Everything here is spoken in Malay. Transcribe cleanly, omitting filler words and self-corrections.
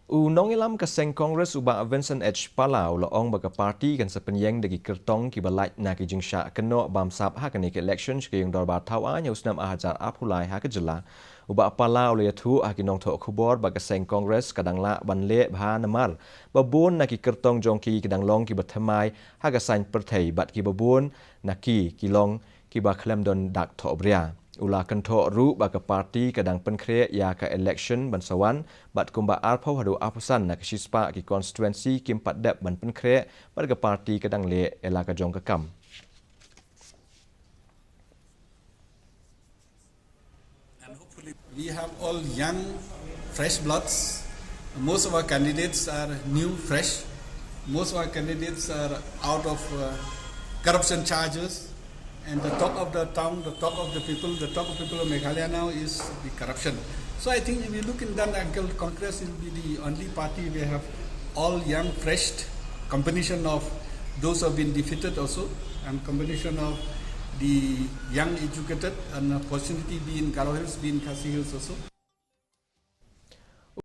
Nong ilam kaseng Kongres ubah Vincent H. Palau loong baga parti kan sepenyeng dagi Kyrtong ki Lait na ki Jingshah Kynnoh Bamsap ha kan election ki yung dorbar tawa nya usnam ahajar apulai ha ke jela ubah Palau le thu ha ki nong tho khubor baga seng Kongres kadang la banle bha namal babun na ki Kyrtong jongki kadang long ki bathamai ha ga sain perthei bat ki babun na ki long ki ba klem don dak tho bria Ula kentho ru baga parti kadang penkre ya ka election bansawan bat kumba arpau hadu apusan na kisispa ki constituency kimpat dep ban penkre baga parti kadang le ela ka jong kakam. And hopefully we have all young, fresh bloods. Most of our candidates are new, fresh. Most of our candidates are out of corruption charges. And the talk of the town, the talk of the people of Meghalaya now is the corruption. So I think if you look in that angle, Congress will be the only party where have all young, fresh, combination of those who have been defeated also, and combination of the young educated, and opportunity be in Karo Hills, be in Khasi Hills also.